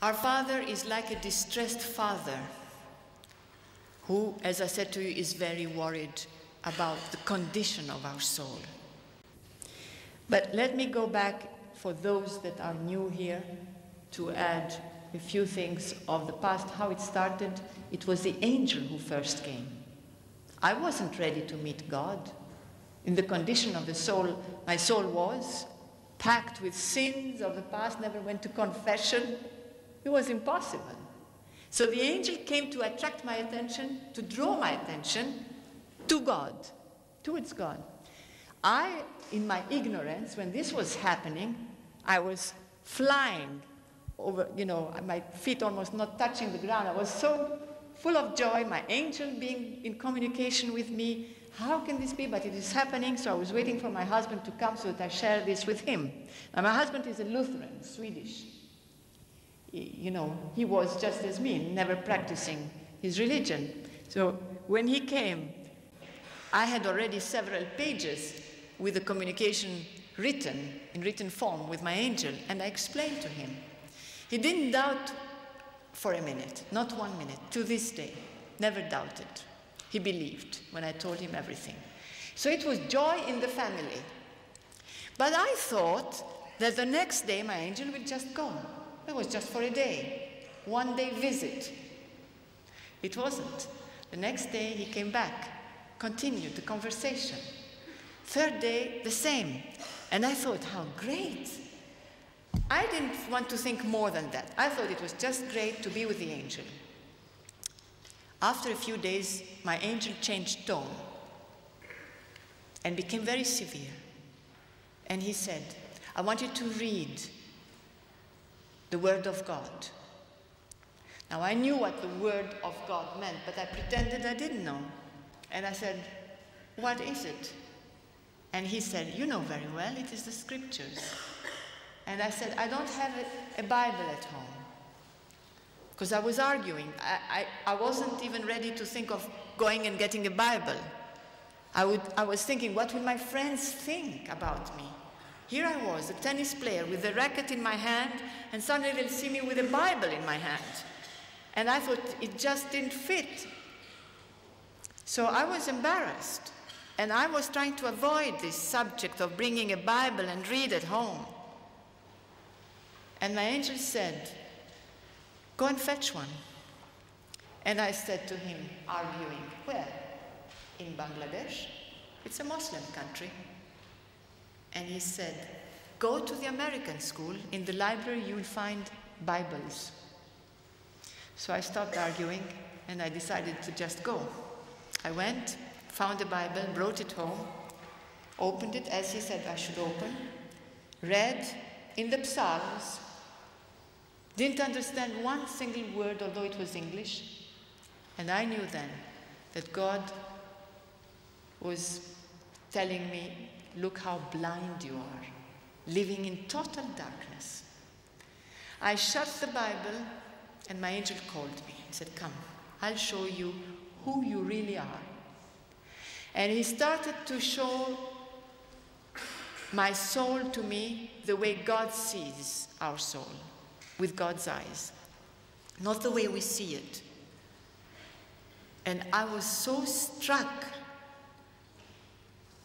Our Father is like a distressed father who, as I said to you, is very worried about the condition of our soul. But let me go back, for those that are new here, to add a few things of the past, how it started. It was the angel who first came. I wasn't ready to meet God. In the condition of the soul, my soul was packed with sins of the past, never went to confession. It was impossible. So the angel came to attract my attention, to draw my attention to God, towards God. I, in my ignorance, when this was happening, I was flying over, my feet almost not touching the ground. I was so full of joy, my angel being in communication with me. How can this be? But it is happening, so I was waiting for my husband to come so that I share this with him. Now, my husband is a Lutheran, Swedish. He was just as me, never practicing his religion. So when he came, I had already several pages with the communication written, in written form with my angel, and I explained to him. He didn't doubt for a minute, not 1 minute, to this day, never doubted. He believed when I told him everything. So it was joy in the family. But I thought that the next day my angel would just go. It was just for a day, 1 day visit. It wasn't. The next day he came back, continued the conversation. Third day, the same. And I thought, how great. I didn't want to think more than that. I thought it was just great to be with the angel. After a few days, my angel changed tone and became very severe. And he said, I want you to read the Word of God. Now, I knew what the Word of God meant, but I pretended I didn't know. And I said, what is it? And he said, you know very well, it is the Scriptures. And I said, I don't have a Bible at home. Because I was arguing. I wasn't even ready to think of going and getting a Bible. I was thinking, what will my friends think about me? Here I was, a tennis player with a racket in my hand, and suddenly they'll see me with a Bible in my hand. And I thought it just didn't fit. So I was embarrassed. And I was trying to avoid this subject of bringing a Bible and read at home. And my angel said, go and fetch one. And I said to him, arguing, where? In Bangladesh? It's a Muslim country. And he said, go to the American school. In the library, you'll find Bibles. So I stopped arguing, and I decided to just go. I went, found a Bible, brought it home, opened it as he said I should open, read in the Psalms, didn't understand one single word, although it was English. And I knew then that God was telling me, look how blind you are, living in total darkness. I shut the Bible, and my angel called me. He said, come, I'll show you who you really are. And he started to show my soul to me the way God sees our soul, with God's eyes, not the way we see it. And I was so struck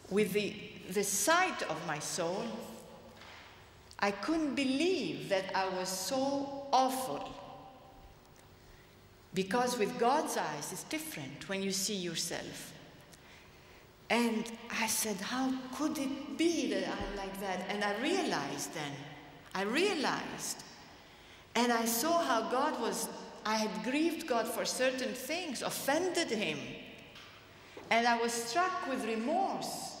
with the sight of my soul, I couldn't believe that I was so awful. Because with God's eyes, it's different when you see yourself. And I said, how could it be that I'm like that? And I realized then, and I saw how I had grieved God for certain things, offended him. And I was struck with remorse.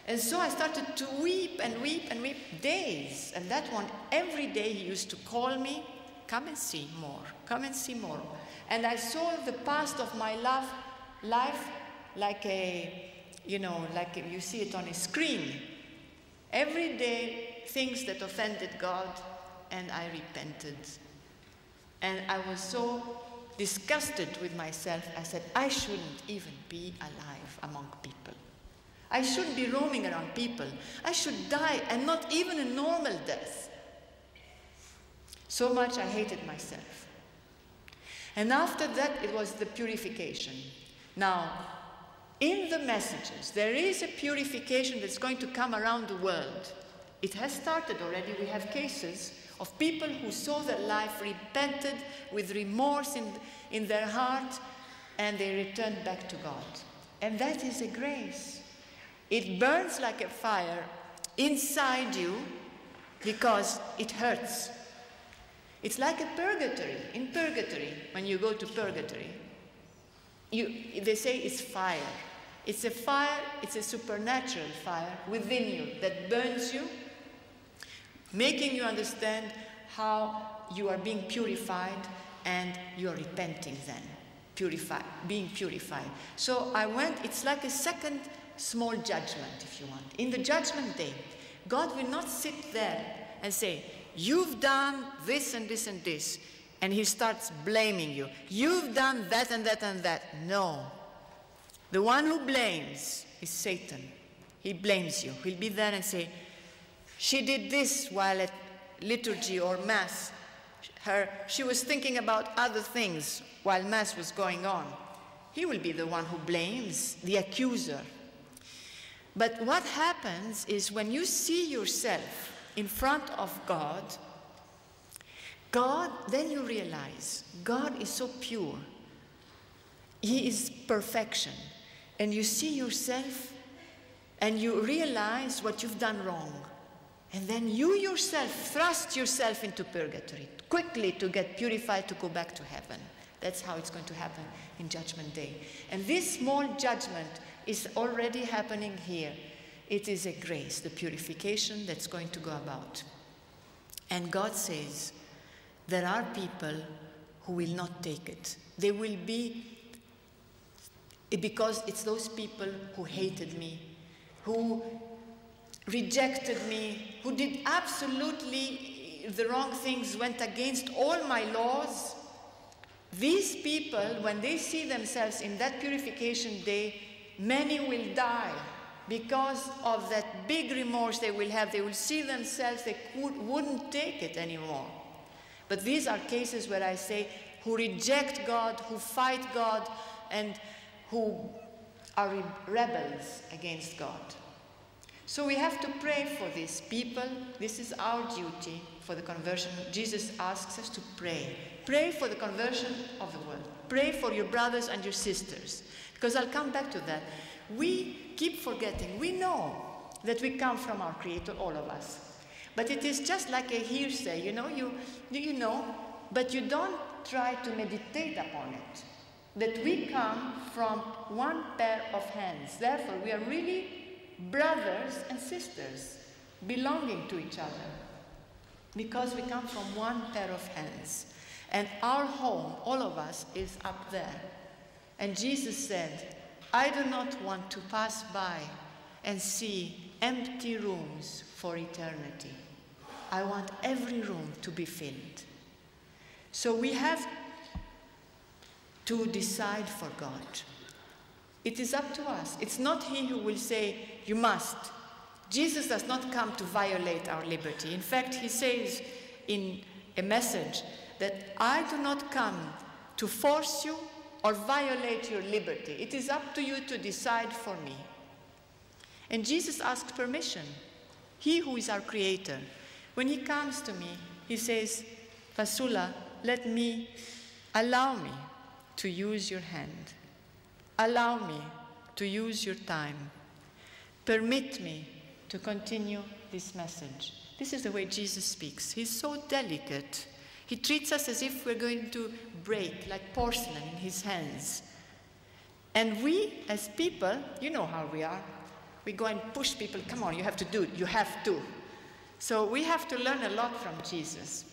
And so I started to weep and weep and weep days. And that one, every day he used to call me, come and see more, come and see more. And I saw the past of my life like like you see it on a screen. Every day, things that offended God, and I repented. And I was so disgusted with myself, I said, I shouldn't even be alive among people. I shouldn't be roaming around people. I should die, and not even a normal death. So much I hated myself. And after that, it was the purification. Now, in the messages, there is a purification that's going to come around the world. It has started already. We have cases of people who saw their life, repented with remorse in their heart, and they returned back to God. And that is a grace. It burns like a fire inside you because it hurts. It's like a purgatory. In purgatory, when you go to purgatory, they say it's fire. It's a fire, it's a supernatural fire within you that burns you, making you understand how you are being purified, and you are repenting then, being purified. So I went, it's like a second small judgment, if you want. In the judgment day, God will not sit there and say, you've done this and this and this, and he starts blaming you. You've done that and that and that. No. The one who blames is Satan. He blames you. He'll be there and say, she did this while at liturgy or Mass. She was thinking about other things while Mass was going on. He will be the one who blames, the accuser. But what happens is when you see yourself in front of God, then you realize God is so pure. He is perfection. And you see yourself and you realize what you've done wrong. And then you yourself thrust yourself into purgatory, quickly to get purified, to go back to heaven. That's how it's going to happen in Judgment Day. And this small judgment is already happening here. It is a grace, the purification that's going to go about. And God says, there are people who will not take it. They will be, because it's those people who hated me, who rejected me, who did absolutely the wrong things, went against all my laws. These people, when they see themselves in that purification day, many will die because of that big remorse they will have. They will see themselves, they wouldn't take it anymore. But these are cases where I say, who reject God, who fight God, and who are rebels against God. So we have to pray for these people. This is our duty for the conversion. Jesus asks us to pray. Pray for the conversion of the world. Pray for your brothers and your sisters. Because I'll come back to that. We keep forgetting. We know that we come from our Creator, all of us. But it is just like a hearsay, you know, but you don't try to meditate upon it. That we come from one pair of hands. Therefore, we are really brothers and sisters belonging to each other. Because we come from one pair of hands. And our home, all of us, is up there. And Jesus said, I do not want to pass by and see empty rooms for eternity. I want every room to be filled. So we have to decide for God. It is up to us. It's not he who will say, you must. Jesus does not come to violate our liberty. In fact, he says in a message that I do not come to force you or violate your liberty. It is up to you to decide for me. And Jesus asks permission. He who is our Creator. When he comes to me, he says, Vassula, allow me to use your hand. Allow me to use your time. Permit me to continue this message. This is the way Jesus speaks. He's so delicate. He treats us as if we're going to break, like porcelain in his hands. And we, as people, you know how we are. We go and push people, come on, you have to do it, you have to. So we have to learn a lot from Jesus.